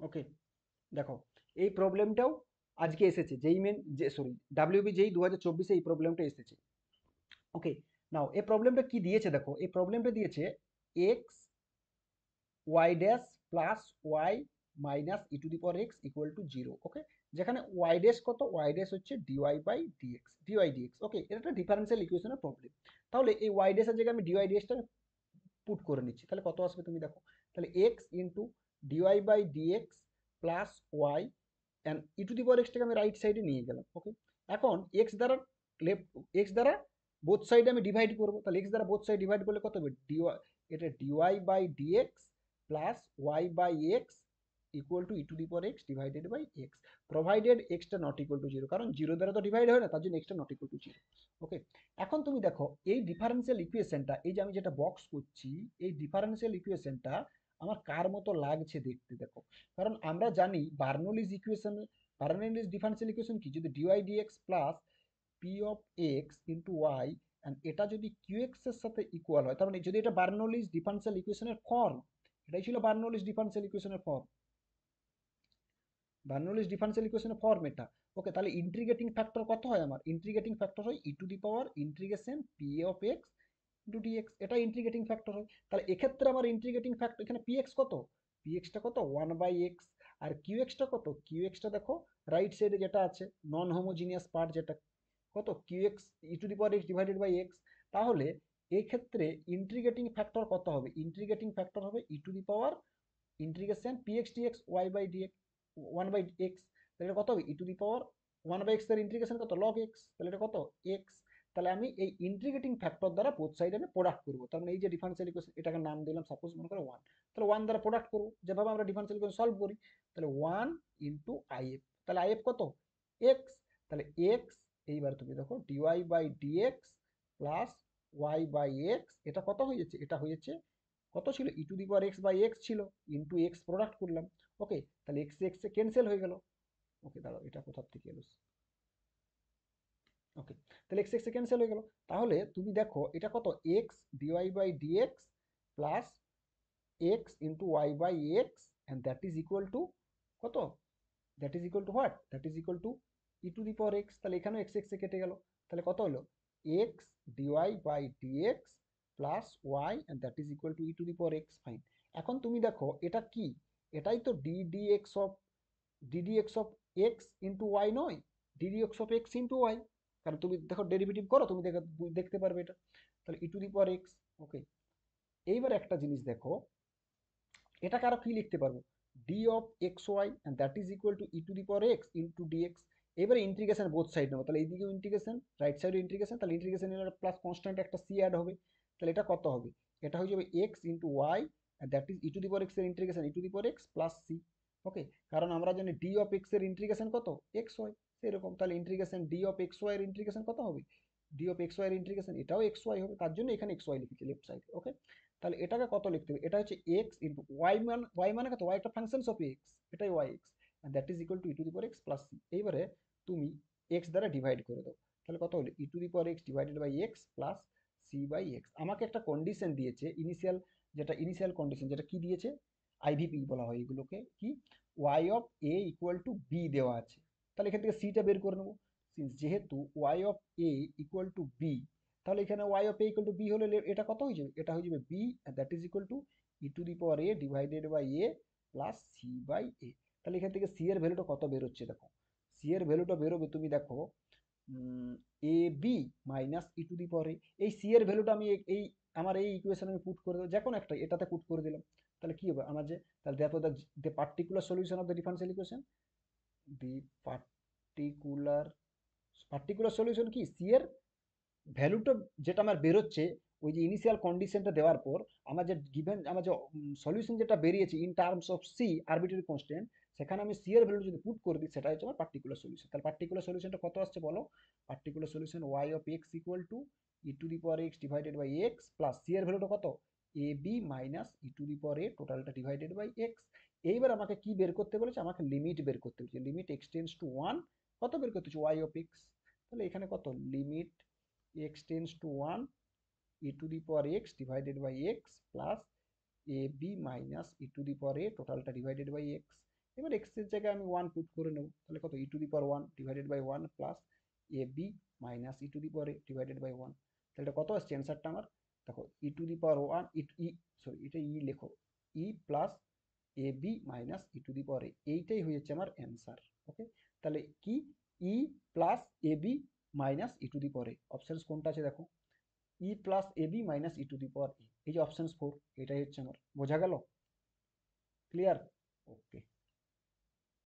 ওকে, দেখো এই প্রবলেমটাও আজকে এসেছে, যেই মেন যে সরি ডাব্লিউবি যেই 2024 এই প্রবলেমটা এসেছে। ওকে, নাও এই প্রবলেমটা কি দিয়েছে দেখো, এই প্রবলেমটা দিয়েছে x y dash plus y minus e to the power x equal to zero. Okay, যেখানে ওয়াই ড্যাশ কত, ওয়াই ড্যাশ হচ্ছে dy by dx, dy dx. Okay, এটা একটা ডিফারেন্সিয়াল ইকুয়েশনের প্রবলেম। তাহলে এই ওয়াই ড্যাশের জায়গায় আমি ডিওয়াই ডিএক্সটা পুট করে নিচ্ছি, তাহলে কত আসবে তুমি দেখো, তাহলে x into dy by dx plus y and e to the power এক্সটাকে আমি রাইট সাইডে নিয়ে গেলাম। ওকে, এখন এক্স দ্বারা লেফট, এক্স দ্বারা বোথ সাইডে আমি ডিভাইড করবো, তাহলে এক্স দ্বারা বোথ সাইড ডিভাইড করলে কত হবে, ডিওয়াই, এটা dy by dx plus y by x equal to E to the power x divided by x, provided এক্সটা নট ইকুয়াল টু জিরো, কারণ জিরো দ্বারা তো ডিভাইড হয় না, তার জন্য এক্সটা not equal to zero. Okay, এখন তুমি দেখো এই ডিফারেন্সিয়াল ইকুয়েশনটা, এই যে আমি যেটা বক্স করছি, এই ডিফারেন্সিয়াল ইকুয়েশনটা আমার কার মতো লাগছে দেখতে, দেখো। কারণ আমরা জানি Bernoulli's equation, Bernoulli's differential equation কি, যদি D Y D X plus P of x into Y and এটা যদি কিউ এক্স এর সাথে ইকুয়াল হয়, তার মানে যদি এটা বার্নোলিজ ডিফারেন্সিয়াল ইকুয়েশনের ফর্ম, এটাই ছিল বার্নোলিজ ডিফারেন্সিয়াল ইকুয়েশনের ফর্ম, বার্নোলিজ ডিফারেন্সিয়াল ইকুয়েশনের ফর্ম এটা। ওকে, তাহলে ইন্টিগ্রেটিং ফ্যাক্টর কত হয় আমার, ইন্টিগ্রেটিং ফ্যাক্টর হয় e to the power integration p of x into dx, এটা ইন্টিগ্রেটিং ফ্যাক্টর হয়। তাহলে এক্ষেত্রে আমার ইন্টিগ্রেটিং ফ্যাক্টর এখানে পি এক্স কত, পি এক্সটা কত ওয়ান বাই এক্স, আর কিউ এক্সটা কত, কিউ এক্সটা দেখো রাইট সাইডে যেটা আছে নন হোমোজিনিয়াস পার্ট যেটা, কত q x e to the power x divided by x. তাহলে এই ক্ষেত্রে ইন্টিগ্রেটিং ফ্যাক্টর কত হবে, ইন্টিগ্রেটিং ফ্যাক্টর হবে e to the power integration p x dx y by dx one by x, তাহলে এটা কত হবে e to the power one by x এর ইন্টিগ্রেশন কত লগ এক্স, তাহলে এটা কত এক্স। তাহলে আমি এই ইন্টিগ্রেটিং ফ্যাক্টর দ্বারা বোথ সাইড আমি প্রোডাক্ট করবো, তার মানে এই যে ডিফারেন্সিয়াল ইকুয়েশন এটাকে নাম দিলাম সাপোজ মনে করো ওয়ান, তাহলে ওয়ান দ্বারা প্রোডাক্ট করবো যেভাবে আমরা ডিফারেন্সিয়াল ইকুয়েশন সলভ করি। তাহলে ওয়ান ইন্টু আই এফ, তাহলে আই এফ কত এক্স, তাহলে এক্স, এইবার তুমি দেখো dy by dx plus y by x, এটা কত হয়ে যাচ্ছে, এটা হয়েছে কত ছিল e to the power x by x ছিল, ইন্টু এক্স প্রোডাক্ট করলাম। ওকে, তাহলে এক্স এক্স ক্যান্সেল হয়ে গেল। ওকে, দাঁড়াও এটা কোথা থেকে এলো, ওকে, তাহলে এক্স এক্স ক্যান্সেল হয়ে গেল। তাহলে তুমি দেখো এটা কত x dy by dx plus x into y by x and that is equal to কত, that is equal to what, that is equal to E to the power x, তাহলে এখানেও এক্স এক্স কেটে গেল, তাহলে কত হলো x dy by dx plus y and that is equal to E to the power x. Fine, এখন তুমি দেখো এটা কি, এটাই তো d d X of x into Y নয়, D X of x into Y, কারণ তুমি দেখো ডেরিভেটিভ করো তুমি দেখতে পারবে এটা, তাহলে ই টু দি পাওয়ার এক্স। ওকে, এইবার একটা জিনিস দেখো, এটাকে আরো কি লিখতে পারবো, d of x y and that is equal to E to the power x into dx. এবারে ইন্টিগ্রেশন বোথ সাইড নেবো, তাহলে এইদিকেও ইন্টিগ্রেশন রাইট সাইডে ইন্টিগ্রেশন, তাহলে ইন্টিগ্রেশন প্লাস কনস্ট্যান্ট একটা সি অ্যাড হবে, তাহলে এটা কত হবে, এটা হয়ে যাবে x into Y and that is e to the power x এর integration e to the power x plus c. Okay, কারণ আমরা জানি ডি অফ এক্স এর ইন্টিগ্রেশন কত এক্স ওয়াই, সেরকম তাহলে integration D of x Y এর integration কত হবে, ডি অফ এক্স ওয়াই এর ইন্টিগ্রেশন এটাও এক্স ওয়াই হবে, তার জন্য এখানে এক্স ওয়াই লিখেছি লেফট সাইডে। ওকে, তাহলে এটাকে কত লিখতে হবে, এটা হচ্ছে এক্স ইন্টু ওয়াই, ওয়াই মানে কত, ওয়াই একটা ফাংশনস অফ এক্স, এটাই Y X that is equal to E to the power x plus C. এইবারে তুমি এক্স দ্বারা ডিভাইড করে দাও, তাহলে কত হলো e to the power x divided by x plus c by x. আমাকে একটা কন্ডিশন দিয়েছে ইনিশিয়াল, যেটা ইনিশিয়াল কন্ডিশন, যেটা কি দিয়েছে আইভিপি বলা হয় এগুলোকে, কি Y of A equal to B দেওয়া আছে, তাহলে এখান থেকে সিটা বের করে নেবো, যেহেতু y of A equal to b, তাহলে এখানে y of A equal to b হলে এটা কত হয়ে যাবে, এটা হয়ে যাবে b that is equal to E to the power a divided by a plus c by a. তাহলে এখান থেকে সি এর ভ্যালুটা কত বেরোচ্ছে দেখো, সি এর ভ্যালুটা বেরোবে তুমি দেখো a b minus e to the power a, এই সি এর ভ্যালুটা আমি এই আমার এই ইকুয়েশন আমি পুট করে দেবো, যে কোনো একটা এটাতে পুট করে দিলাম, তাহলে কি হবে আমার যে, তাহলে দেখো the particular solution of the differential equation, the particular particular solution কি সি এর ভ্যালুটা যেটা আমার বেরোচ্ছে, ওই যে ইনিশিয়াল কন্ডিশনটা দেওয়ার পর আমার যে গিভেন আমার যে সলিউশন যেটা বেরিয়েছে in terms of C arbitrary constant, সেখানে আমি সি এর ভ্যালু যদি পুট করে দিই সেটা হচ্ছে আমার পার্টিকুলার সলিউশন। তাহলে পার্টিকুলার সলিউশনটা কত আসছে বলো, particular solution y of x equal to E to the power x divided by x plus c এর ভ্যালুটা কত a b minus e to the power a টোটালটা ডিভাইডেড বাই এক্স। এইবার আমাকে কি বের করতে বলেছে, আমাকে লিমিট বের করতে বলেছে, limit x tends to one, কত বের করতে হচ্ছে ওয়াই অফ এক্স, তাহলে এখানে কত limit x tends to 1 e to the power x divided by x plus ab minus e to the power a totalটা divided by x। এবার x এর জায়গায় আমি ওয়ান পুট করে নেব, তাহলে কত e to the power one divided by one plus a b minus e to the power divided by one. তাহলে এটা কত আসছে অ্যান্সারটা আমার? দেখো e to the power one e, sorry এটা ই লেখো, e plus a b minus e to the power এইটাই হয়ে যাচ্ছে আমার অ্যান্সার। ওকে, তাহলে কি e plus a b minus e to the power options কোনটা আছে দেখো, e plus a b minus e to the power এই যে অপশানস ফোর, এটাই হচ্ছে আমার। বোঝা গেল? ক্লিয়ার? ওকে।